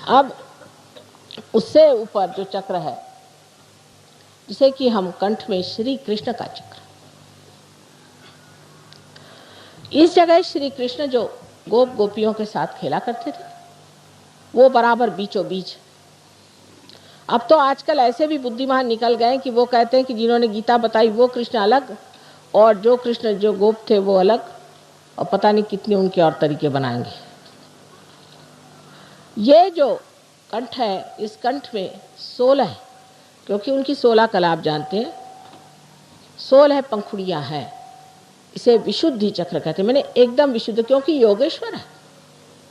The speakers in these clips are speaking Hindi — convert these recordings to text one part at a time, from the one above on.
अब उससे ऊपर जो चक्र है, जिसे कि हम कंठ में श्री कृष्ण का चक्र, इस जगह श्री कृष्ण जो गोप गोपियों के साथ खेला करते थे वो बराबर बीचों बीच। अब तो आजकल ऐसे भी बुद्धिमान निकल गए कि वो कहते हैं कि जिन्होंने गीता बताई वो कृष्ण अलग और जो कृष्ण जो गोप थे वो अलग, और पता नहीं कितने उनके और तरीके बनाएंगे। ये जो कंठ है, इस कंठ में 16 है, क्योंकि उनकी 16 कला आप जानते हैं, 16 पंखुड़ियां हैं। इसे विशुद्धि चक्र कहते हैं, मैंने एकदम विशुद्ध, क्योंकि योगेश्वर है।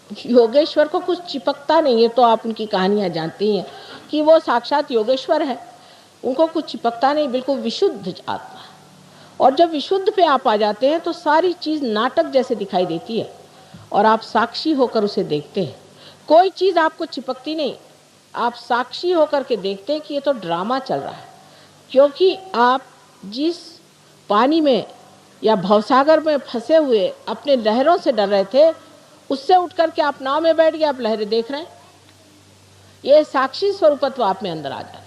योगेश्वर को कुछ चिपकता नहीं है। तो आप उनकी कहानियां जानती हैं कि वो साक्षात योगेश्वर है, उनको कुछ चिपकता नहीं, बिल्कुल विशुद्ध आत्मा। और जब विशुद्ध पे आप आ जाते हैं तो सारी चीज़ नाटक जैसे दिखाई देती है और आप साक्षी होकर उसे देखते हैं। कोई चीज़ आपको चिपकती नहीं, आप साक्षी होकर के देखते हैं कि ये तो ड्रामा चल रहा है। क्योंकि आप जिस पानी में या भवसागर में फंसे हुए अपने लहरों से डर रहे थे, उससे उठ करके आप नाव में बैठ गए, आप लहरें देख रहे हैं। ये साक्षी स्वरूपत्व आप में अंदर आ जाता है।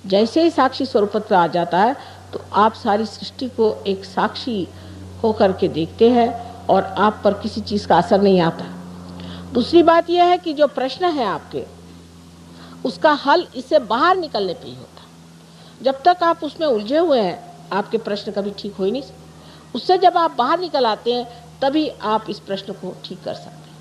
जैसे ही साक्षी स्वरूपत्व आ जाता है तो आप सारी सृष्टि को एक साक्षी होकर के देखते हैं और आप पर किसी चीज़ का असर नहीं आता। दूसरी बात यह है कि जो प्रश्न है आपके, उसका हल इससे बाहर निकलने पे ही होता। जब तक आप उसमें उलझे हुए हैं आपके प्रश्न कभी ठीक हो ही नहीं सकते। उससे जब आप बाहर निकल आते हैं तभी आप इस प्रश्न को ठीक कर सकते हैं।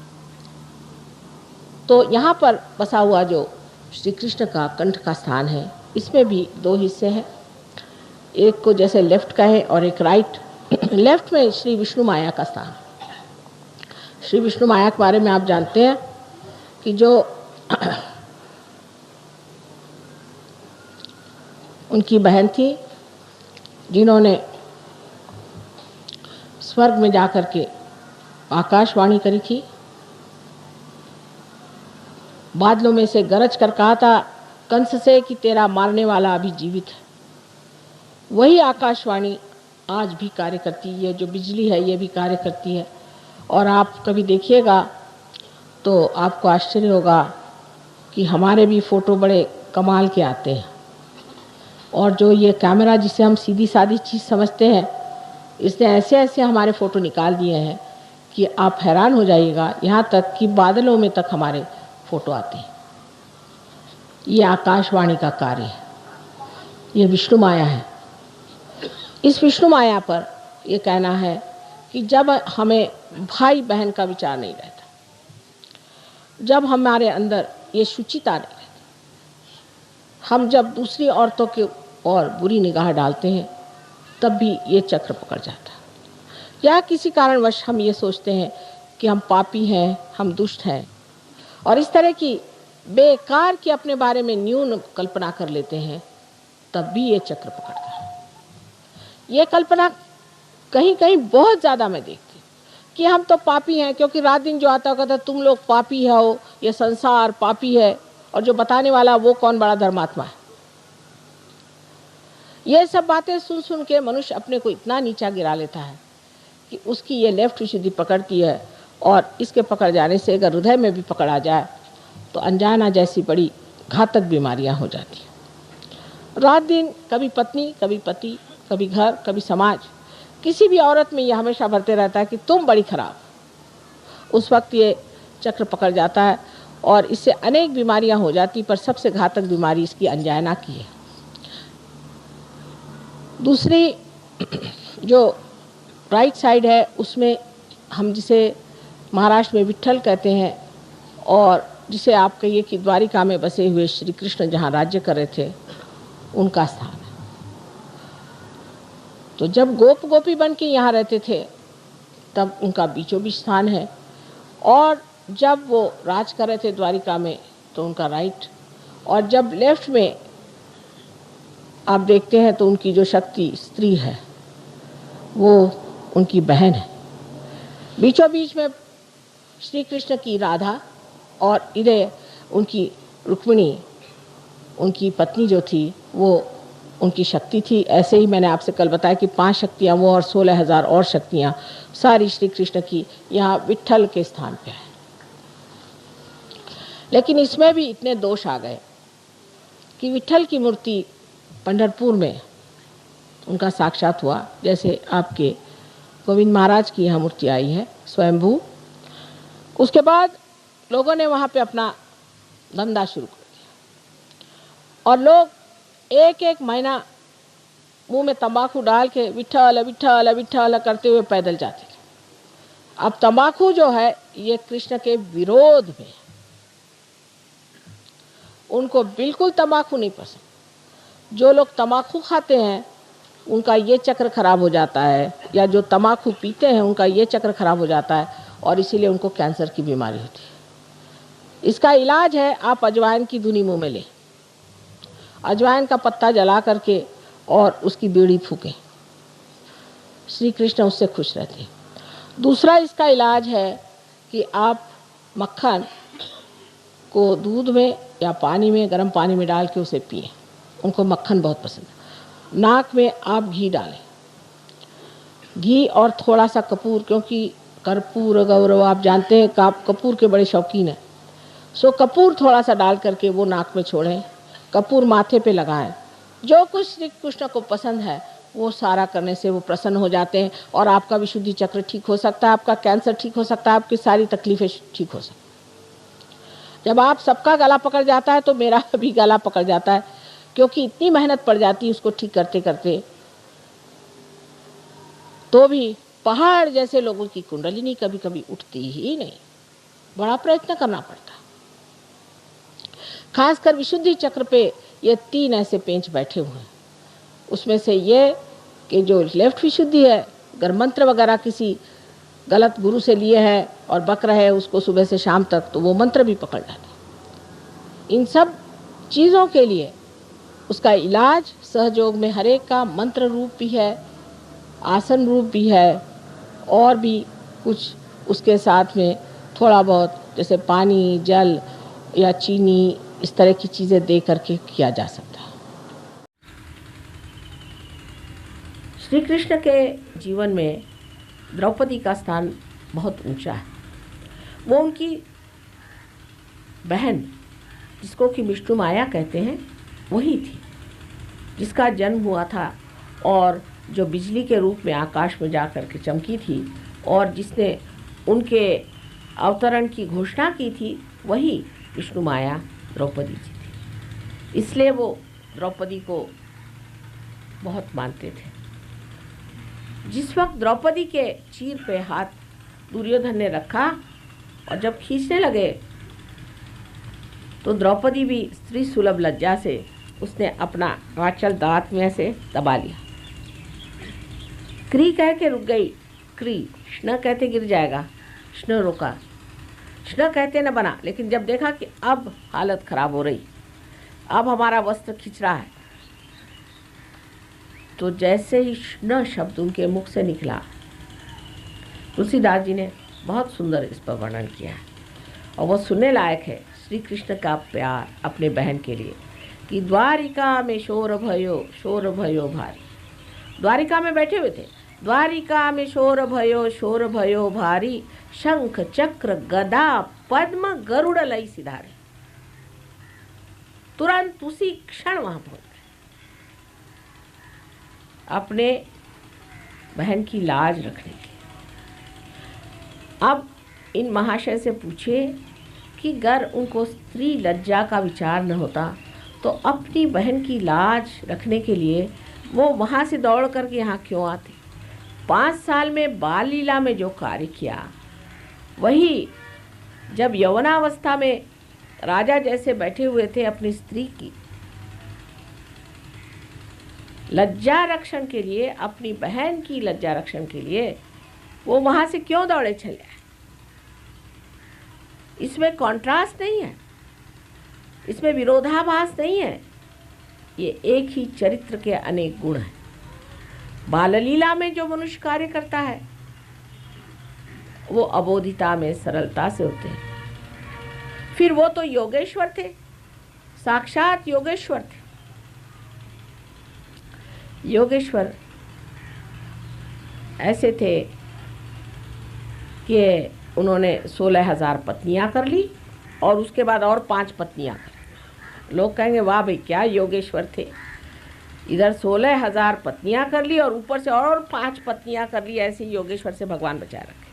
तो यहाँ पर बसा हुआ जो श्री कृष्ण का कंठ का स्थान है, इसमें भी 2 हिस्से हैं। एक को जैसे लेफ्ट का है और एक राइट। लेफ्ट में श्री विष्णु माया का स्थान। श्री विष्णु माया के बारे में आप जानते हैं कि जो उनकी बहन थी, जिन्होंने स्वर्ग में जाकर के आकाशवाणी करी थी, बादलों में से गरज कर कहा था कंस से कि तेरा मारने वाला अभी जीवित है। वही आकाशवाणी आज भी कार्य करती है। जो बिजली है ये भी कार्य करती है। और आप कभी देखिएगा तो आपको आश्चर्य होगा कि हमारे भी फ़ोटो बड़े कमाल के आते हैं। और जो ये कैमरा जिसे हम सीधी सादी चीज़ समझते हैं, इसने ऐसे ऐसे हमारे फ़ोटो निकाल दिए हैं कि आप हैरान हो जाइएगा। यहाँ तक कि बादलों में तक हमारे फ़ोटो आते हैं। ये आकाशवाणी का कार्य है, ये विष्णु माया है। इस विष्णु माया पर ये कहना है कि जब हमें भाई बहन का विचार नहीं रहता, जब हमारे अंदर ये शुचिता नहीं रहती, हम जब दूसरी औरतों के और बुरी निगाह डालते हैं, तब भी ये चक्र पकड़ जाता है। या किसी कारणवश हम ये सोचते हैं कि हम पापी हैं, हम दुष्ट हैं, और इस तरह की बेकार की अपने बारे में न्यून कल्पना कर लेते हैं, तब भी ये चक्र पकड़ता है। ये कल्पना कहीं कहीं बहुत ज़्यादा मैं देखती हूँ कि हम तो पापी हैं, क्योंकि रात दिन जो आता कहता तुम लोग पापी हो, ये संसार पापी है, और जो बताने वाला वो कौन बड़ा धर्मात्मा है। ये सब बातें सुन सुन के मनुष्य अपने को इतना नीचा गिरा लेता है कि उसकी ये लेफ्ट विशुद्धि पकड़ती है, और इसके पकड़ जाने से अगर हृदय में भी पकड़ आ जाए तो अनजाना जैसी बड़ी घातक बीमारियां हो जाती हैं। रात दिन कभी पत्नी, कभी पति, कभी घर, कभी समाज, किसी भी औरत में ये हमेशा भरते रहता है कि तुम बड़ी खराब। उस वक्त ये चक्र पकड़ जाता है और इससे अनेक बीमारियां हो जाती, पर सबसे घातक बीमारी इसकी अनजाना की है। दूसरी जो राइट साइड है, उसमें हम जिसे महाराष्ट्र में विट्ठल कहते हैं, और जिसे आप कहिए कि द्वारिका में बसे हुए श्री कृष्ण जहाँ राज्य कर रहे थे, उनका स्थान है। तो जब गोप गोपी बन के यहाँ रहते थे तब उनका बीचों बीच स्थान है, और जब वो राज कर रहे थे द्वारिका में तो उनका राइट, और जब लेफ्ट में आप देखते हैं तो उनकी जो शक्ति स्त्री है वो उनकी बहन है। बीचों बीच में श्री कृष्ण की राधा, और इधर उनकी रुक्मिणी, उनकी पत्नी जो थी वो उनकी शक्ति थी। ऐसे ही मैंने आपसे कल बताया कि 5 शक्तियाँ वो और 16,000 और शक्तियाँ सारी श्री कृष्ण की यहाँ विट्ठल के स्थान पे है। लेकिन इसमें भी इतने दोष आ गए कि विट्ठल की मूर्ति पंढरपुर में उनका साक्षात हुआ, जैसे आपके गोविंद महाराज की यहाँ मूर्ति आई है स्वयंभू। उसके बाद लोगों ने वहाँ पे अपना धंधा शुरू कर दिया और लोग एक एक महीना मुंह में तंबाकू डाल के विट्ठल विट्ठल विट्ठल करते हुए पैदल जाते थे। अब तंबाकू जो है ये कृष्ण के विरोध में, उनको बिल्कुल तंबाकू नहीं पसंद। जो लोग तंबाकू खाते हैं उनका ये चक्र खराब हो जाता है, या जो तंबाकू पीते हैं उनका ये चक्र खराब हो जाता है और इसीलिए उनको कैंसर की बीमारी होती है। इसका इलाज है आप अजवाइन की धुनी मुंह में लें, अजवाइन का पत्ता जला करके और उसकी बीड़ी फूकें, श्री कृष्ण उससे खुश रहते हैं। दूसरा इसका इलाज है कि आप मक्खन को दूध में या पानी में, गर्म पानी में डाल के उसे पिएं, उनको मक्खन बहुत पसंद है। नाक में आप घी डालें, घी और थोड़ा सा कपूर, क्योंकि कर्पूर गौरव आप जानते हैं आप कपूर के बड़े शौकीन हैं, सो कपूर थोड़ा सा डाल करके वो नाक में छोड़ें, कपूर माथे पे लगाएं। जो कुछ श्री कृष्ण को पसंद है वो सारा करने से वो प्रसन्न हो जाते हैं और आपका विशुद्धि चक्र ठीक हो सकता है, आपका कैंसर ठीक हो सकता है, आपकी सारी तकलीफें ठीक हो सकती हैं। जब आप सबका गला पकड़ जाता है तो मेरा भी गला पकड़ जाता है, क्योंकि इतनी मेहनत पड़ जाती है उसको ठीक करते करते, तो भी पहाड़ जैसे लोगों की कुंडलिनी कभी कभी उठती ही नहीं, बड़ा प्रयत्न करना पड़ता। खासकर विशुद्धि चक्र पे ये 3 ऐसे पेंच बैठे हुए हैं। उसमें से ये कि जो लेफ्ट विशुद्धि है, अगर मंत्र वगैरह किसी गलत गुरु से लिए हैं और बक रहे हैं उसको सुबह से शाम तक, तो वो मंत्र भी पकड़ जाते। इन सब चीज़ों के लिए उसका इलाज सहयोग में हरेक का मंत्र रूप भी है, आसन रूप भी है, और भी कुछ उसके साथ में थोड़ा बहुत जैसे पानी, जल या चीनी, इस तरह की चीज़ें दे करके किया जा सकता है। श्री कृष्ण के जीवन में द्रौपदी का स्थान बहुत ऊंचा है। वो उनकी बहन, जिसको कि विष्णु माया कहते हैं, वही थी जिसका जन्म हुआ था और जो बिजली के रूप में आकाश में जा कर के चमकी थी और जिसने उनके अवतरण की घोषणा की थी, वही विष्णु माया द्रौपदी जी थी। इसलिए वो द्रौपदी को बहुत मानते थे। जिस वक्त द्रौपदी के चीर पे हाथ दुर्योधन ने रखा और जब खींचने लगे तो द्रौपदी भी स्त्री सुलभ लज्जा से उसने अपना आंचल दांत में से दबा लिया। क्री कह के रुक गई, क्री, कृष्ण कहते गिर जाएगा, कृष्ण रोका, कृष्ण कहते न बना। लेकिन जब देखा कि अब हालत खराब हो रही, अब हमारा वस्त्र खिंच रहा है, तो जैसे ही कृष्ण शब्द उनके मुख से निकला, तुलसीदास जी ने बहुत सुंदर इस पर वर्णन किया है और वो सुनने लायक है। श्री कृष्ण का प्यार अपने बहन के लिए कि द्वारिका में शोर भयो भारी। द्वारिका में बैठे हुए थे, द्वारिका में शोर भयो भारी, शंख चक्र गदा पद्म गरुड़ लई सिधारे। तुरंत उसी क्षण वहां पहुंच गए। अपने बहन की लाज रखने के लिए। अब इन महाशय से पूछे कि अगर उनको स्त्री लज्जा का विचार न होता तो अपनी बहन की लाज रखने के लिए वो वहाँ से दौड़ करके यहाँ क्यों आते। 5 साल में बाल लीला में जो कार्य किया, वही जब यौवनावस्था में राजा जैसे बैठे हुए थे, अपनी स्त्री की लज्जा रक्षण के लिए, अपनी बहन की लज्जा रक्षण के लिए वो वहाँ से क्यों दौड़े चले आए। इसमें कॉन्ट्रास्ट नहीं है, इसमें विरोधाभास नहीं है, ये एक ही चरित्र के अनेक गुण हैं। बाल लीला में जो मनुष्य कार्य करता है वो अबोधिता में सरलता से होते हैं। फिर वो तो योगेश्वर थे, साक्षात योगेश्वर थे। योगेश्वर ऐसे थे कि उन्होंने 16,000 पत्नियां कर ली और उसके बाद और 5 पत्नियां। लोग कहेंगे वाह भाई क्या योगेश्वर थे, इधर 16,000 पत्नियां कर ली और ऊपर से और 5 पत्नियां कर ली। ऐसे योगेश्वर से भगवान बचाए रखे।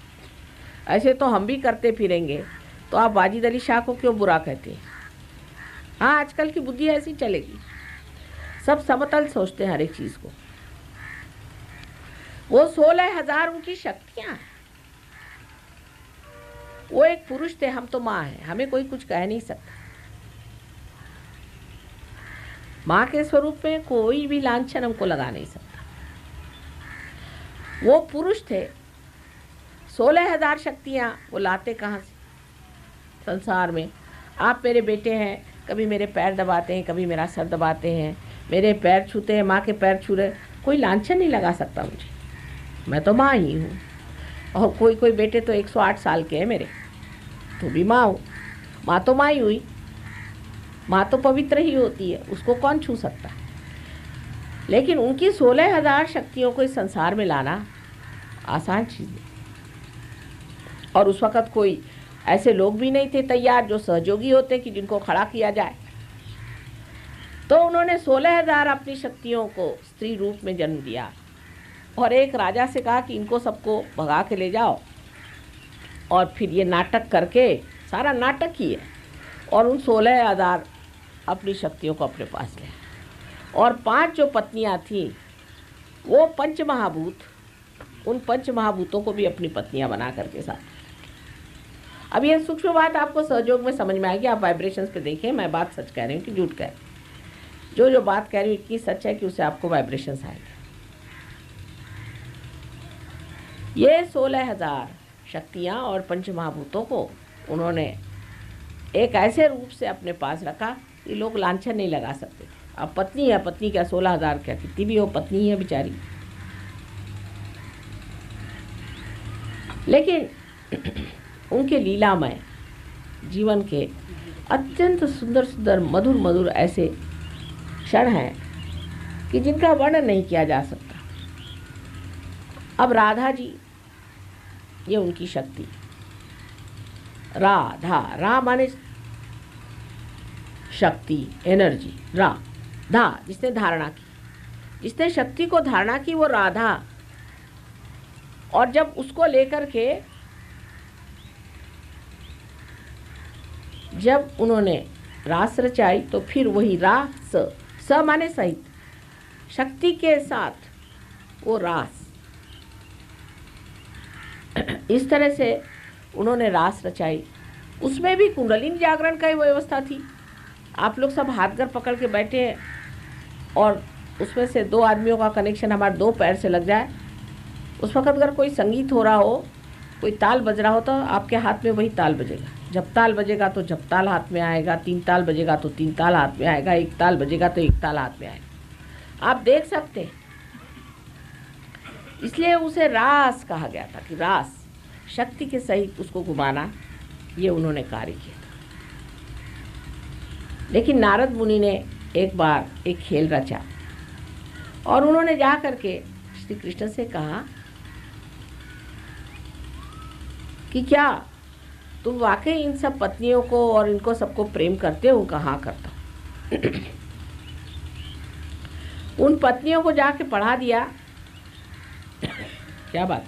ऐसे तो हम भी करते फिरेंगे तो आप वाजिद अली शाह को क्यों बुरा कहते हैं? हाँ, आजकल की बुद्धि ऐसी चलेगी, सब समतल सोचते हैं हर एक चीज को। वो 16,000 उनकी शक्तियां हैं। वो एक पुरुष थे, हम तो माँ हैं, हमें कोई कुछ कह नहीं सकता। माँ के स्वरूप में कोई भी लांछन हमको लगा नहीं सकता। वो पुरुष थे, 16,000 शक्तियां वो लाते कहाँ से संसार में? आप मेरे बेटे हैं, कभी मेरे पैर दबाते हैं, कभी मेरा सर दबाते हैं, मेरे पैर छूते हैं, माँ के पैर छू रहे, कोई लांछन नहीं लगा सकता मुझे। मैं तो माँ ही हूँ। और कोई कोई बेटे तो 108 साल के हैं मेरे, तो भी माँ हूँ। माँ तो माँ ही हुई, माँ तो पवित्र ही होती है, उसको कौन छू सकता है? लेकिन उनकी 16,000 शक्तियों को इस संसार में लाना आसान चीज़ नहीं। और उस वक़्त कोई ऐसे लोग भी नहीं थे तैयार जो सहयोगी होते कि जिनको खड़ा किया जाए। तो उन्होंने 16,000 अपनी शक्तियों को स्त्री रूप में जन्म दिया और एक राजा से कहा कि इनको सबको भगा के ले जाओ और फिर ये नाटक करके, सारा नाटक ही है, और उन 16,000 अपनी शक्तियों को अपने पास ले। और 5 जो पत्नियां थीं वो पंचमहाभूत, उन पंचमहाभूतों को भी अपनी पत्नियां बना करके साथ। अब ये सूक्ष्म बात आपको सहयोग में समझ में आएगी। आप वाइब्रेशंस पे देखें, मैं बात सच कह रही हूँ कि झूठ कह रही हूँ। जो बात कह रही हूँ इतनी सच है कि उससे आपको वाइब्रेशंस आएंगे। ये 16,000 शक्तियाँ और पंचमहाभूतों को उन्होंने एक ऐसे रूप से अपने पास रखा कि लोग लांछन नहीं लगा सकते थे। अब पत्नी है, पत्नी क्या 16,000 क्या कितनी भी हो, पत्नी है बेचारी। लेकिन उनके लीलामय जीवन के अत्यंत सुंदर सुंदर मधुर मधुर ऐसे क्षण हैं कि जिनका वर्णन नहीं किया जा सकता। अब राधा जी, ये उनकी शक्ति। राधा, रा माने शक्ति, एनर्जी। रा, धा, जिसने धारणा की, जिसने शक्ति को धारणा की, वो राधा। और जब उसको लेकर के जब उन्होंने रास रचाई तो फिर वही रास, स माने सहित, शक्ति के साथ वो रास, इस तरह से उन्होंने रास रचाई। उसमें भी कुंडलिनी जागरण का ही व्यवस्था थी। आप लोग सब हाथ घर पकड़ के बैठे हैं और उसमें से 2 आदमियों का कनेक्शन हमारे 2 पैर से लग जाए, उस वक़्त अगर कोई संगीत हो रहा हो, कोई ताल बज रहा हो, तो आपके हाथ में वही ताल बजेगा। जब ताल बजेगा तो जब ताल हाथ में आएगा, 3 ताल बजेगा तो 3 ताल हाथ में आएगा, 1 ताल बजेगा तो 1 ताल हाथ में आएगा। आप देख सकते हैं। इसलिए उसे रास कहा गया था कि रास, शक्ति के सहित उसको घुमाना, ये उन्होंने कार्य किया था। लेकिन नारद मुनि ने एक बार एक खेल रचा और उन्होंने जा करके श्री कृष्ण से कहा कि क्या तुम वाकई इन सब पत्नियों को और इनको सबको प्रेम करते हो? कहाँ करता हूँ। उन पत्नियों को जाके पढ़ा दिया। क्या बात?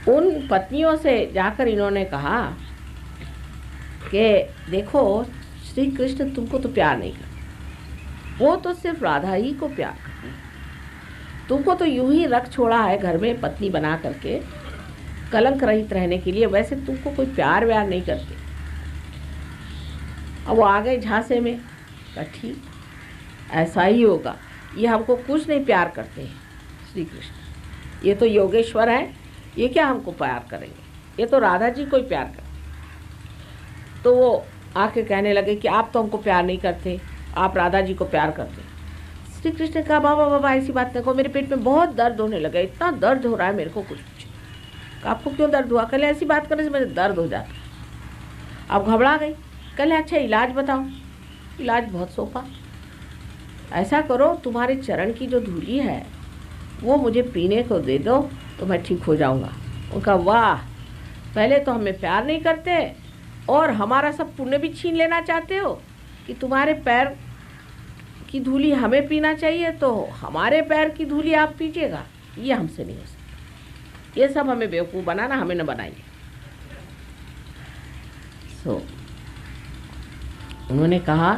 उन पत्नियों से जाकर इन्होंने कहा कि देखो, श्री कृष्ण तुमको तो प्यार नहीं करते, वो तो सिर्फ राधा ही को प्यार करते हैं। तुमको तो यूं ही रख छोड़ा है घर में पत्नी बना करके, कलंक रहित रहने के लिए। वैसे तुमको कोई प्यार व्यार नहीं करते। अब वो आ गए झांसे में, ठीक ऐसा ही होगा, ये हमको कुछ नहीं प्यार करते हैं श्री कृष्ण, ये तो योगेश्वर है, ये क्या हमको प्यार करेंगे, ये तो राधा जी को ही प्यार करते। तो वो आके कहने लगे कि आप तो हमको प्यार नहीं करते, आप राधा जी को प्यार करते। श्री कृष्ण ने कहा बाबा बाबा ऐसी बात नहीं कहो, मेरे पेट में बहुत दर्द होने लगा, इतना दर्द हो रहा है मेरे को, कुछ आपको क्यों दर्द हुआ? कल ऐसी बात करने से मेरे दर्द हो जाता। अब घबरा गई, कल अच्छा इलाज बताओ। इलाज बहुत सोपा, ऐसा करो तुम्हारे चरण की जो धूली है वो मुझे पीने को दे दो तो मैं ठीक हो जाऊंगा। उनका वाह, पहले तो हमें प्यार नहीं करते और हमारा सब पुण्य भी छीन लेना चाहते हो कि तुम्हारे पैर की धूली हमें पीना चाहिए तो हमारे पैर की धूली आप पीजिएगा। ये हमसे नहीं हो सकता, ये सब हमें बेवकूफ़ बनाना, हमें न बनाइए। उन्होंने कहा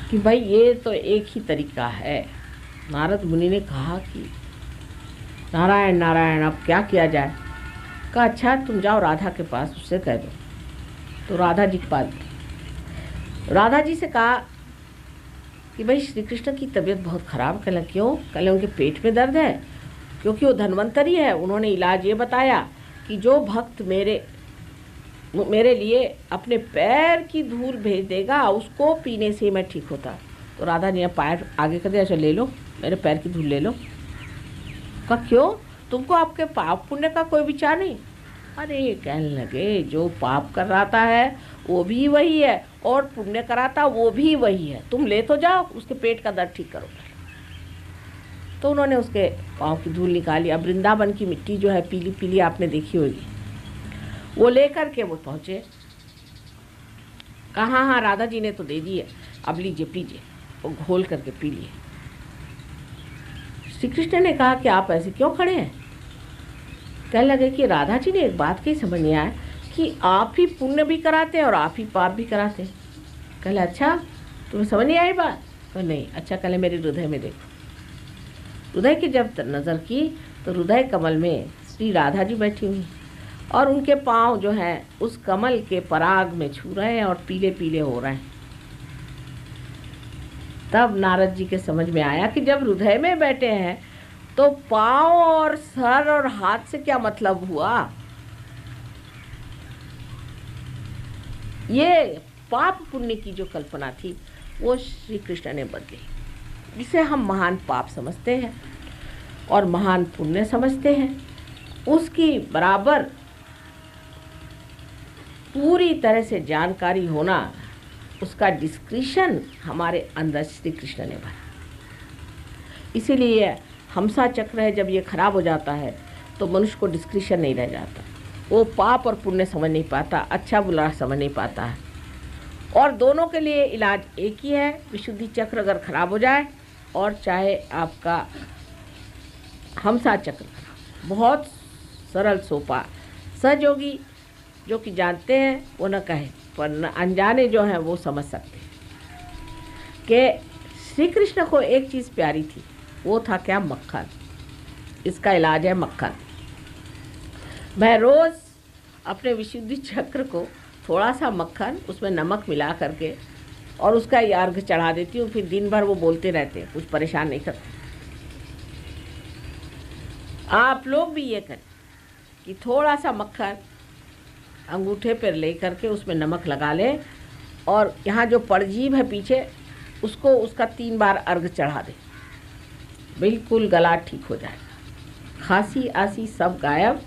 कि भाई ये तो एक ही तरीका है। नारद मुनि ने कहा कि नारायण नारायण, अब क्या किया जाए। कहा अच्छा तुम जाओ राधा के पास, उससे कह दो। तो राधा जी के पास, राधा जी से कहा कि भाई श्री कृष्ण की तबीयत बहुत ख़राब। कहला क्यों? कहले उनके पेट में दर्द है, क्योंकि वो धन्वंतरी है। उन्होंने इलाज ये बताया कि जो भक्त मेरे लिए अपने पैर की धूल भेज देगा उसको पीने से मैं ठीक होता। तो राधा ने पैर आगे कर दिया, अच्छा ले लो, मेरे पैर की धूल ले लो। कहा क्यों? तुमको आपके पाप पुण्य का कोई विचार नहीं? अरे कहने लगे जो पाप कर रहा है वो भी वही है और पुण्य कराता वो भी वही है, तुम ले तो जाओ, उसके पेट का दर्द ठीक करो। तो उन्होंने उसके पाँव की धूल निकाली। अब वृंदावन की मिट्टी जो है पीली पीली आपने देखी होगी, वो लेकर के वो पहुँचे। कहा हाँ राधा जी ने तो दे दी है, अब लीजिए पीजिए। वो घोल करके पी लिए। श्री कृष्ण ने कहा कि आप ऐसे क्यों खड़े हैं? कहने लगे कि राधा जी ने एक बात की समझ नहीं आया कि आप ही पुण्य भी कराते हैं और आप ही पाप भी कराते हैं। कहले अच्छा तुम्हें समझ नहीं आई बात? तो नहीं। अच्छा कहले मेरे हृदय में देखो। हृदय की जब नज़र की तो हृदय कमल में श्री राधा जी बैठी हुई और उनके पाँव जो हैं उस कमल के पराग में छू रहे हैं और पीले पीले हो रहे हैं। तब नारद जी के समझ में आया कि जब हृदय में बैठे हैं तो पाँव और सर और हाथ से क्या मतलब हुआ? ये पाप पुण्य की जो कल्पना थी वो श्री कृष्ण ने बदली, जिसे हम महान पाप समझते हैं और महान पुण्य समझते हैं, उसकी बराबर पूरी तरह से जानकारी होना, उसका डिस्क्रिशन हमारे अंदर श्री कृष्ण ने भरा। इसीलिए हमसा चक्र है, जब ये खराब हो जाता है तो मनुष्य को डिस्क्रिशन नहीं रह जाता, वो पाप और पुण्य समझ नहीं पाता, अच्छा बुरा समझ नहीं पाता है। और दोनों के लिए इलाज एक ही है, विशुद्धि चक्र अगर खराब हो जाए और चाहे आपका हमसा चक्र, बहुत सरल सोपा। सहयोगी जो कि जानते हैं वो न कहे, पर अनजाने जो हैं वो समझ सकते हैं कि श्री कृष्ण को एक चीज़ प्यारी थी, वो था क्या? मक्खन। इसका इलाज है मक्खन। मैं रोज़ अपने विशुद्धि चक्र को थोड़ा सा मक्खन, उसमें नमक मिला करके और उसका अर्घ चढ़ा देती हूँ। फिर दिन भर वो बोलते रहते हैं, कुछ परेशान नहीं करते। आप लोग भी ये करें कि थोड़ा सा मक्खन अंगूठे पर ले करके उसमें नमक लगा लें और यहाँ जो परजीव है पीछे उसको उसका 3 बार अर्घ चढ़ा दें, बिल्कुल गला ठीक हो जाएगा, खांसी आसी सब गायब,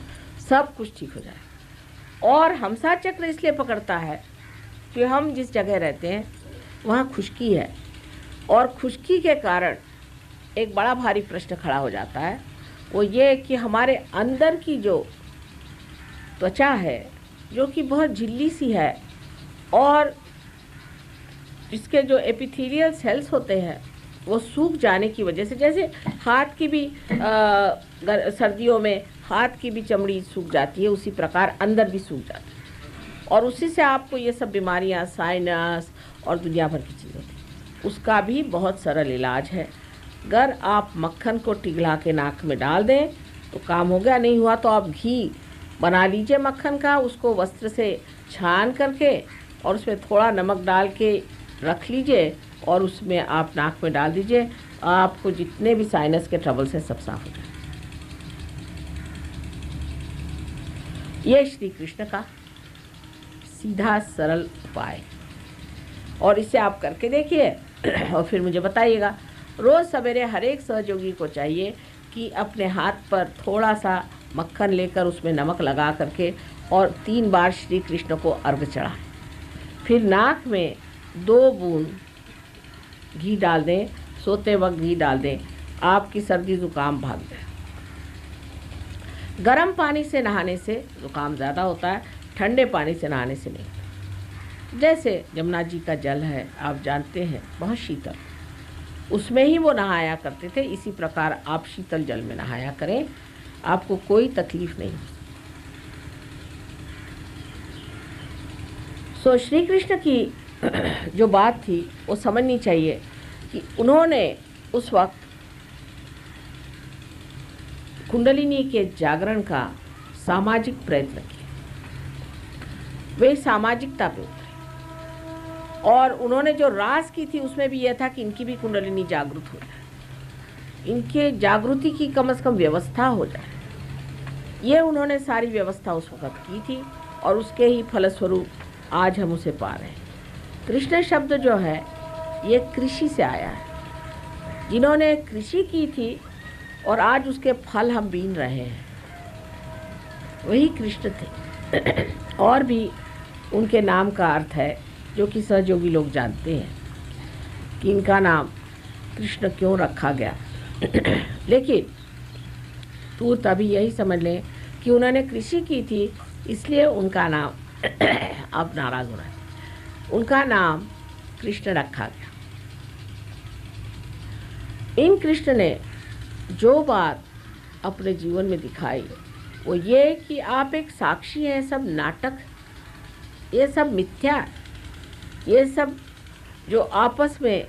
सब कुछ ठीक हो जाएगा। और हमसा चक्र इसलिए पकड़ता है कि हम जिस जगह रहते हैं वहाँ खुश्की है और खुश्की के कारण एक बड़ा भारी प्रश्न खड़ा हो जाता है, वो ये कि हमारे अंदर की जो त्वचा है जो कि बहुत झिल्ली सी है और इसके जो एपिथेलियल सेल्स होते हैं वो सूख जाने की वजह से, जैसे हाथ की भी सर्दियों में हाथ की भी चमड़ी सूख जाती है, उसी प्रकार अंदर भी सूख जाती है और उसी से आपको ये सब बीमारियां, साइनस और दुनिया भर की चीज़ होती है। उसका भी बहुत सरल इलाज है। अगर आप मक्खन को पिघला के नाक में डाल दें तो काम हो गया। नहीं हुआ तो आप घी बना लीजिए मक्खन का, उसको वस्त्र से छान करके और उसमें थोड़ा नमक डाल के रख लीजिए और उसमें आप नाक में डाल दीजिए, आपको जितने भी साइनस के ट्रबल से सब साफ हो जाए। ये श्री कृष्ण का सीधा सरल उपाय और इसे आप करके देखिए और फिर मुझे बताइएगा। रोज़ सवेरे हर एक सहयोगी को चाहिए कि अपने हाथ पर थोड़ा सा मक्खन लेकर उसमें नमक लगा करके और 3 बार श्री कृष्ण को अर्घ चढ़ाएं। फिर नाक में 2 बूंद घी डाल दें, सोते वक्त घी डाल दें, आपकी सर्दी जुकाम भाग जाए। गर्म पानी से नहाने से जुकाम ज़्यादा होता है, ठंडे पानी से नहाने से नहीं। जैसे यमुना जी का जल है, आप जानते हैं, बहुत शीतल, उसमें ही वो नहाया करते थे। इसी प्रकार आप शीतल जल में नहाया करें, आपको कोई तकलीफ नहीं। सो श्री कृष्ण की जो बात थी वो समझनी चाहिए कि उन्होंने उस वक्त कुंडलिनी के जागरण का सामाजिक प्रयत्न किया। वे सामाजिकता पे उतरे और उन्होंने जो रास की थी उसमें भी यह था कि इनकी भी कुंडलिनी जागृत हो जाए, इनके जागृति की कम से कम व्यवस्था हो जाए। ये उन्होंने सारी व्यवस्था उस वक्त की थी और उसके ही फलस्वरूप आज हम उसे पा रहे हैं। कृष्ण शब्द जो है ये कृषि से आया है। जिन्होंने कृषि की थी और आज उसके फल हम बीन रहे हैं, वही कृष्ण थे। और भी उनके नाम का अर्थ है जो कि सहयोगी लोग जानते हैं कि इनका नाम कृष्ण क्यों रखा गया। लेकिन तू तभी यही समझ लें कि उन्होंने कृषि की थी, इसलिए उनका नाम अब नाराज हो रहा है, उनका नाम कृष्ण रखा गया। इन कृष्ण ने जो बात अपने जीवन में दिखाई वो ये कि आप एक साक्षी हैं, सब नाटक, ये सब मिथ्या, ये सब जो आपस में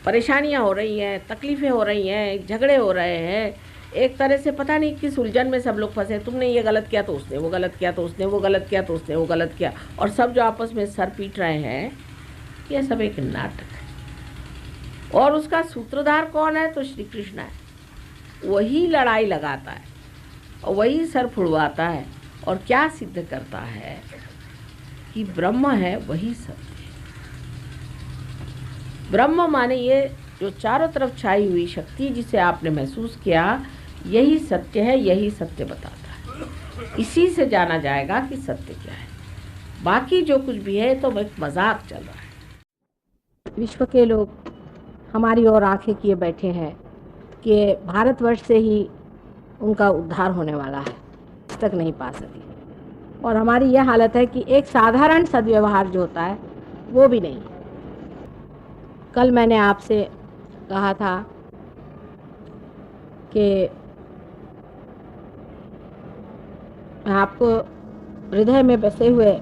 परेशानियां हो रही हैं, तकलीफ़ें हो रही हैं, झगड़े हो रहे हैं, एक तरह से पता नहीं किस उलझन में सब लोग फंसे। तुमने ये गलत किया तो उसने वो गलत किया, तो उसने वो गलत किया, तो उसने वो गलत किया, और सब जो आपस में सर पीट रहे हैं, ये सब एक नाटक है। और उसका सूत्रधार कौन है? तो श्री कृष्ण है। वही लड़ाई लगाता है और वही सर फुड़वाता है और क्या सिद्ध करता है कि ब्रह्म है वही सत्य है। ब्रह्म माने ये जो चारों तरफ छाई हुई शक्ति जिसे आपने महसूस किया, यही सत्य है, यही सत्य बताता है। इसी से जाना जाएगा कि सत्य क्या है। बाकी जो कुछ भी है तो एक मजाक चल रहा है। विश्व के लोग हमारी ओर आंखें किए बैठे हैं कि भारतवर्ष से ही उनका उद्धार होने वाला है, तक नहीं पा सके। और हमारी यह हालत है कि एक साधारण सद्व्यवहार जो होता है वो भी नहीं। कल मैंने आपसे कहा था कि मैं आपको हृदय में बसे हुए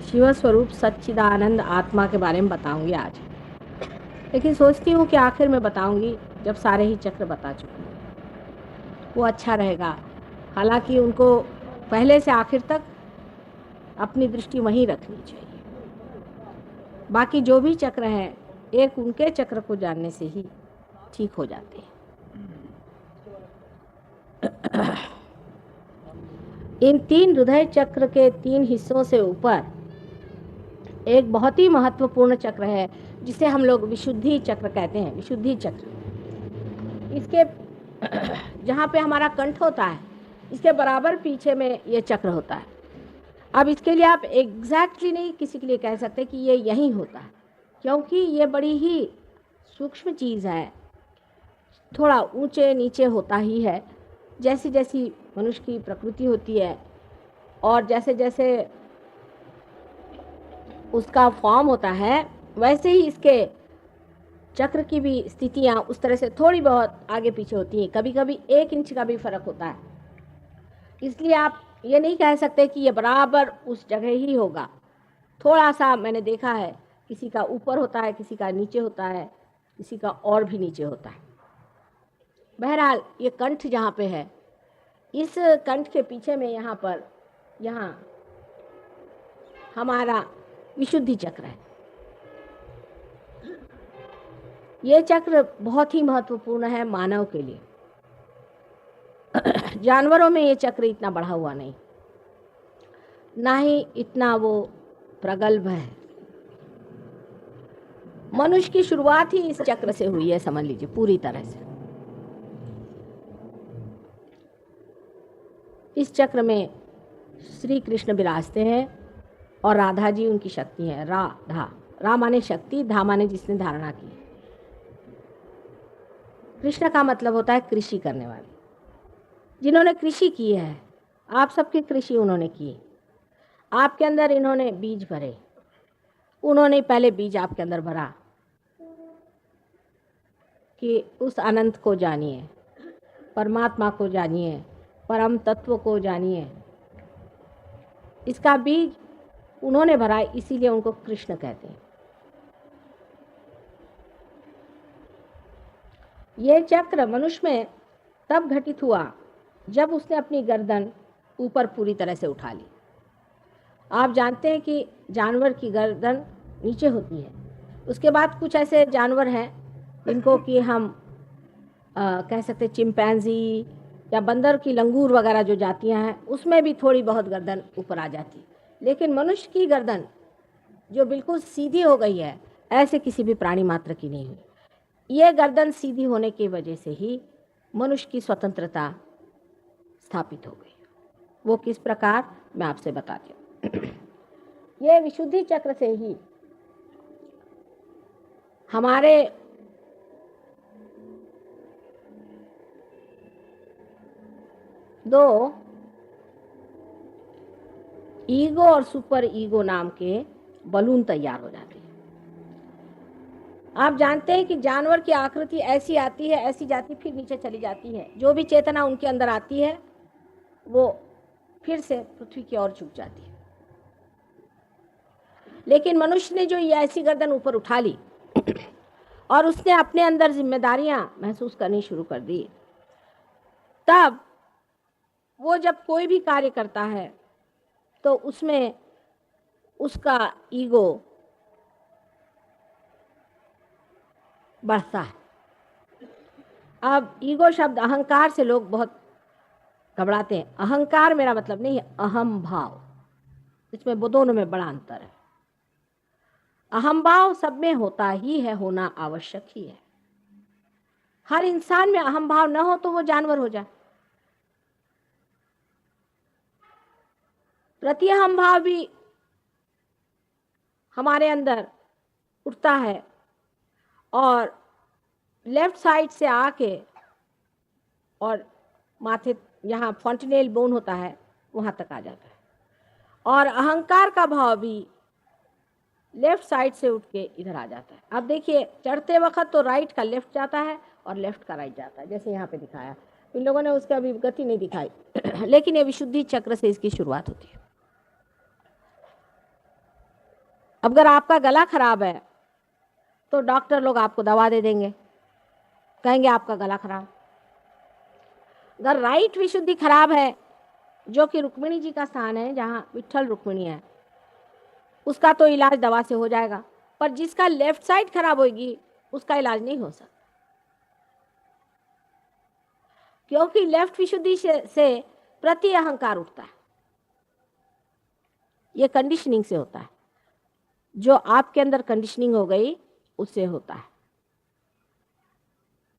शिव स्वरूप सच्चिदानंद आत्मा के बारे में बताऊंगी आज, लेकिन सोचती हूँ कि आखिर में बताऊंगी जब सारे ही चक्र बता चुकी वो अच्छा रहेगा। हालांकि उनको पहले से आखिर तक अपनी दृष्टि वहीं रखनी चाहिए। बाकी जो भी चक्र हैं एक उनके चक्र को जानने से ही ठीक हो जाते हैं। इन 3 हृदय चक्र के 3 हिस्सों से ऊपर एक बहुत ही महत्वपूर्ण चक्र है जिसे हम लोग विशुद्धि चक्र कहते हैं। विशुद्धि चक्र, इसके जहाँ पे हमारा कंठ होता है इसके बराबर पीछे में ये चक्र होता है। अब इसके लिए आप एग्जैक्टली नहीं किसी के लिए कह सकते कि ये यहीं होता है, क्योंकि ये बड़ी ही सूक्ष्म चीज़ है, थोड़ा ऊंचे नीचे होता ही है। जैसी जैसी मनुष्य की प्रकृति होती है और जैसे जैसे उसका फॉर्म होता है वैसे ही इसके चक्र की भी स्थितियाँ उस तरह से थोड़ी बहुत आगे पीछे होती हैं। कभी कभी 1 इंच का भी फर्क होता है। इसलिए आप ये नहीं कह सकते कि ये बराबर उस जगह ही होगा। थोड़ा सा मैंने देखा है, किसी का ऊपर होता है, किसी का नीचे होता है, किसी का और भी नीचे होता है। बहरहाल ये कंठ जहाँ पे है, इस कंठ के पीछे में यहाँ पर हमारा विशुद्धि चक्र है। ये चक्र बहुत ही महत्वपूर्ण है मानव के लिए। जानवरों में ये चक्र इतना बढ़ा हुआ नहीं, ना ही इतना वो प्रगल्भ है। मनुष्य की शुरुआत ही इस चक्र से हुई है, समझ लीजिए पूरी तरह से। इस चक्र में श्री कृष्ण विराजते हैं और राधा जी उनकी शक्ति है। रा माने शक्ति, धा माने जिसने धारणा की। कृष्ण का मतलब होता है कृषि करने वाले, जिन्होंने कृषि की है। आप सबकी कृषि उन्होंने की, आपके अंदर इन्होंने बीज भरे, उन्होंने पहले बीज आपके अंदर भरा कि उस अनंत को जानिए, परमात्मा को जानिए, परम तत्व को जानिए। इसका बीज उन्होंने भरा, इसीलिए उनको कृष्ण कहते हैं। ये चक्र मनुष्य में तब घटित हुआ जब उसने अपनी गर्दन ऊपर पूरी तरह से उठा ली। आप जानते हैं कि जानवर की गर्दन नीचे होती है। उसके बाद कुछ ऐसे जानवर हैं जिनको कि हम कह सकते चिंपैंजी या बंदर की लंगूर वगैरह जो जातियां हैं, उसमें भी थोड़ी बहुत गर्दन ऊपर आ जाती है। लेकिन मनुष्य की गर्दन जो बिल्कुल सीधी हो गई है, ऐसे किसी भी प्राणी मात्र की नहीं हुई। ये गर्दन सीधी होने की वजह से ही मनुष्य की स्वतंत्रता स्थापित हो गई। वो किस प्रकार, मैं आपसे बताती हूँ। ये विशुद्धि चक्र से ही हमारे दो ईगो और सुपर ईगो नाम के बलून तैयार हो जाते हैं। आप जानते हैं कि जानवर की आकृति ऐसी आती है, ऐसी जाती, फिर नीचे चली जाती है। जो भी चेतना उनके अंदर आती है वो फिर से पृथ्वी की ओर झुक जाती है। लेकिन मनुष्य ने जो ये ऐसी गर्दन ऊपर उठा ली और उसने अपने अंदर जिम्मेदारियां महसूस करनी शुरू कर दी, तब वो जब कोई भी कार्य करता है तो उसमें उसका ईगो बढ़ता है। अब ईगो शब्द, अहंकार से लोग बहुत घबराते हैं। अहंकार मेरा मतलब नहीं है अहम भाव, इसमें दोनों में बड़ा अंतर है। अहम भाव सब में होता ही है, होना आवश्यक ही है। हर इंसान में अहम भाव न हो तो वो जानवर हो जाए। प्रति अहम भाव भी हमारे अंदर उठता है और लेफ्ट साइड से आके और माथे यहाँ फॉन्टिनेल बोन होता है वहाँ तक आ जाता है। और अहंकार का भाव भी लेफ्ट साइड से उठ के इधर आ जाता है। अब देखिए, चढ़ते वक्त तो राइट का लेफ्ट जाता है और लेफ्ट का राइट जाता है, जैसे यहाँ पे दिखाया। इन लोगों ने उसका अभी गति नहीं दिखाई लेकिन ये विशुद्धि चक्र से इसकी शुरुआत होती है। अगर आपका गला खराब है तो डॉक्टर लोग आपको दवा दे देंगे, कहेंगे आपका गला खराब। अगर राइट विशुद्धि खराब है, जो कि रुक्मिणी जी का स्थान है, जहाँ विट्ठल रुक्मिणी है, उसका तो इलाज दवा से हो जाएगा। पर जिसका लेफ्ट साइड खराब होगी उसका इलाज नहीं हो सकता, क्योंकि लेफ्ट विशुद्धि से प्रति अहंकार उठता है। ये कंडीशनिंग से होता है, जो आपके अंदर कंडीशनिंग हो गई उससे होता है।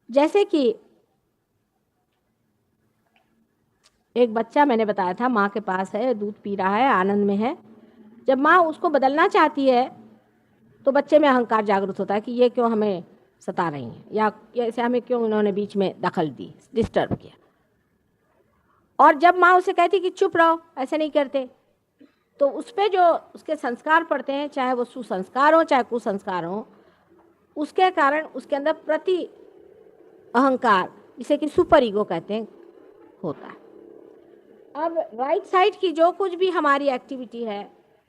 जैसे कि एक बच्चा मैंने बताया था, माँ के पास है, दूध पी रहा है, आनंद में है। जब माँ उसको बदलना चाहती है तो बच्चे में अहंकार जागृत होता है कि ये क्यों हमें सता रही हैं, या ऐसे हमें क्यों इन्होंने बीच में दखल दी, डिस्टर्ब किया। और जब माँ उसे कहती कि चुप रहो, ऐसे नहीं करते, तो उस पर जो उसके संस्कार पड़ते हैं, चाहे वो सुसंस्कार हो चाहे कुसंस्कार हो, उसके कारण उसके अंदर प्रति अहंकार, जिसे कि सुपर ईगो कहते हैं, होता है। अब राइट साइड की जो कुछ भी हमारी एक्टिविटी है,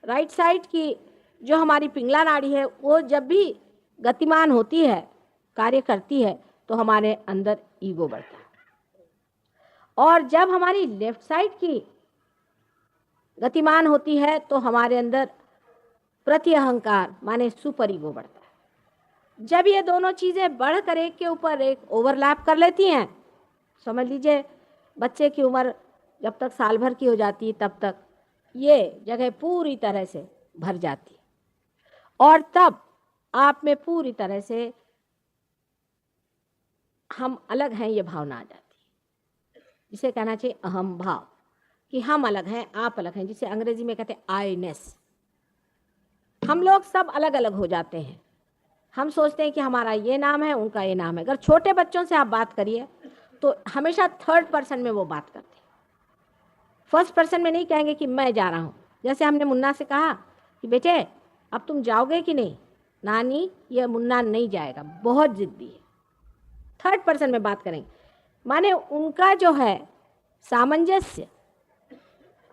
राइट साइड की जो हमारी पिंगला नाड़ी है, वो जब भी गतिमान होती है, कार्य करती है, तो हमारे अंदर ईगो बढ़ता है। और जब हमारी लेफ्ट साइड की गतिमान होती है तो हमारे अंदर प्रति अहंकार माने सुपर ईगो बढ़ता है। जब ये दोनों चीज़ें बढ़कर एक के ऊपर एक ओवरलैप कर लेती हैं, समझ लीजिए बच्चे की उम्र जब तक साल भर की हो जाती है तब तक ये जगह पूरी तरह से भर जाती है, और तब आप में पूरी तरह से हम अलग हैं ये भावना आ जाती है, जिसे कहना चाहिए अहम भाव, कि हम अलग हैं, आप अलग हैं, जिसे अंग्रेजी में कहते हैं आईनेस। हम लोग सब अलग अलग हो जाते हैं, हम सोचते हैं कि हमारा ये नाम है, उनका ये नाम है। अगर छोटे बच्चों से आप बात करिए तो हमेशा थर्ड पर्सन में वो बात करते हैं, फर्स्ट पर्सन में नहीं कहेंगे कि मैं जा रहा हूँ। जैसे हमने मुन्ना से कहा कि बेटे अब तुम जाओगे कि नहीं, नानी ये मुन्ना नहीं जाएगा, बहुत जिद्दी है, थर्ड पर्सन में बात करेंगे। माने उनका जो है सामंजस्य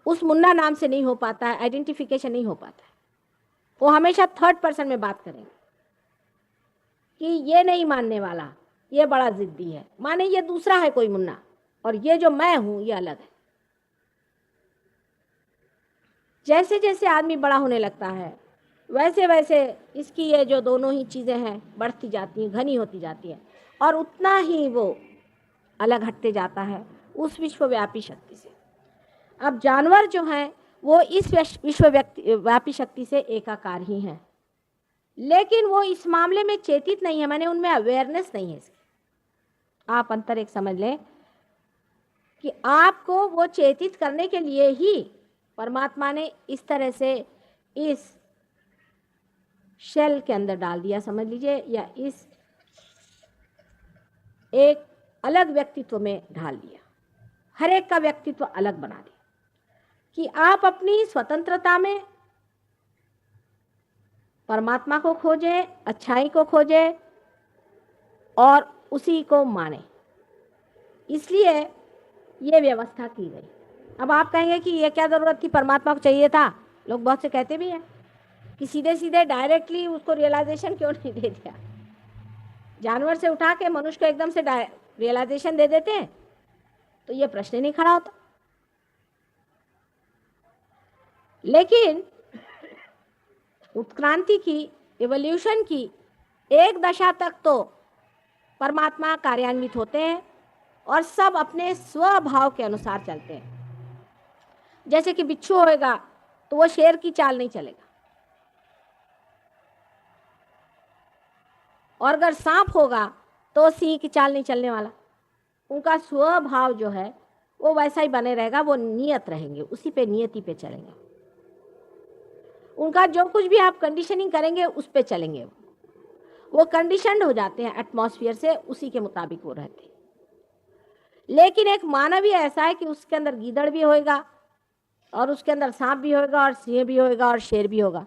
उस मुन्ना नाम से नहीं हो पाता है, आइडेंटिफिकेशन नहीं हो पाता है। वो हमेशा थर्ड पर्सन में बात करेंगे कि ये नहीं मानने वाला, ये बड़ा जिद्दी है, माने ये दूसरा है कोई मुन्ना और ये जो मैं हूं ये अलग है। जैसे जैसे आदमी बड़ा होने लगता है वैसे वैसे इसकी ये जो दोनों ही चीज़ें हैं बढ़ती जाती हैं, घनी होती जाती हैं, और उतना ही वो अलग हटते जाता है उस विश्वव्यापी शक्ति से। अब जानवर जो हैं वो इस विश्वव्यापी शक्ति से एकाकार ही हैं, लेकिन वो इस मामले में चेतित नहीं है, माने उनमें अवेयरनेस नहीं है इसकी। आप अंतर एक समझ लें कि आपको वो चेतित करने के लिए ही परमात्मा ने इस तरह से इस शेल के अंदर डाल दिया, समझ लीजिए, या इस एक अलग व्यक्तित्व में ढाल दिया, हर एक का व्यक्तित्व अलग बना दिया कि आप अपनी स्वतंत्रता में परमात्मा को खोजें, अच्छाई को खोजें और उसी को माने। इसलिए ये व्यवस्था की गई। अब आप कहेंगे कि ये क्या ज़रूरत थी, परमात्मा को चाहिए था। लोग बहुत से कहते भी हैं कि सीधे सीधे डायरेक्टली उसको रियलाइजेशन क्यों नहीं दे दिया, जानवर से उठा के मनुष्य को एकदम से रियलाइजेशन दे देते हैं, तो ये प्रश्न नहीं खड़ा होता। लेकिन उत्क्रांति की, इवोल्यूशन की एक दशा तक तो परमात्मा कार्यान्वित होते हैं और सब अपने स्वभाव के अनुसार चलते हैं। जैसे कि बिच्छू होएगा तो वो शेर की चाल नहीं चलेगा, और अगर सांप होगा तो सिंह की चाल नहीं चलने वाला। उनका स्वभाव जो है वो वैसा ही बने रहेगा, वो नियत रहेंगे, उसी पे नियति पे चलेंगे। उनका जो कुछ भी आप कंडीशनिंग करेंगे उस पे चलेंगे, वो कंडीशनड हो जाते हैं एटमॉस्फेयर से, उसी के मुताबिक वो रहते हैं। लेकिन एक मानव ही ऐसा है कि उसके अंदर गीदड़ भी होएगा और उसके अंदर सांप भी होएगा और सिंह भी होएगा और शेर भी होगा,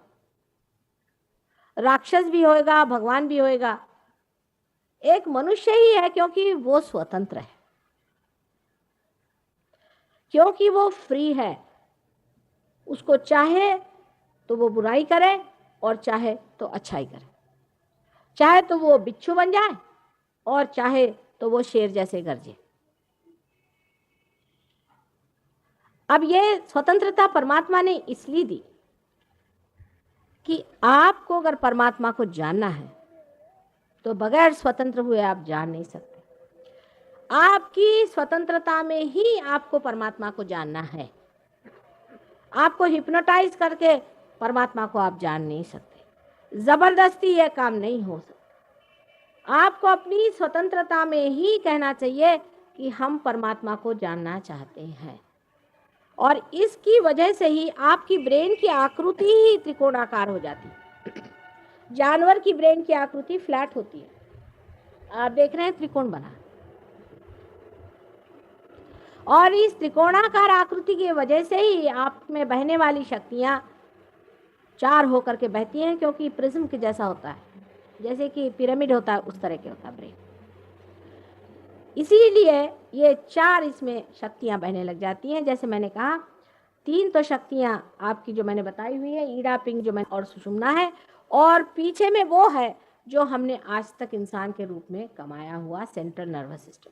राक्षस भी होएगा, भगवान भी होएगा। एक मनुष्य ही है क्योंकि वो स्वतंत्र है, क्योंकि वो फ्री है। उसको चाहे तो वो बुराई करे और चाहे तो अच्छाई करे, चाहे तो वो बिच्छू बन जाए और चाहे तो वो शेर जैसे गरजे। अब ये स्वतंत्रता परमात्मा ने इसलिए दी कि आपको अगर परमात्मा को जानना है तो बगैर स्वतंत्र हुए आप जान नहीं सकते। आपकी स्वतंत्रता में ही आपको परमात्मा को जानना है। आपको हिप्नोटाइज करके परमात्मा को आप जान नहीं सकते, जबरदस्ती यह काम नहीं हो सकता। आपको अपनी स्वतंत्रता में ही कहना चाहिए कि हम परमात्मा को जानना चाहते हैं, और इसकी वजह से ही आपकी ब्रेन की आकृति ही त्रिकोणाकार हो जाती है। जानवर की ब्रेन की आकृति फ्लैट होती है, आप देख रहे हैं त्रिकोण बना, और इस त्रिकोणाकार आकृति की वजह से ही आप में बहने वाली शक्तियां चार होकर के बहती हैं, क्योंकि प्रिज्म के जैसा होता है, जैसे कि पिरामिड होता है उस तरह के होता है ब्रेन। इसीलिए ये चार इसमें शक्तियां बहने लग जाती हैं। जैसे मैंने कहा, तीन तो शक्तियां आपकी जो मैंने बताई हुई है, ईड़ा, पिंग जो मैंने, और सुषुम्ना है, और पीछे में वो है जो हमने आज तक इंसान के रूप में कमाया हुआ सेंट्रल नर्वस सिस्टम।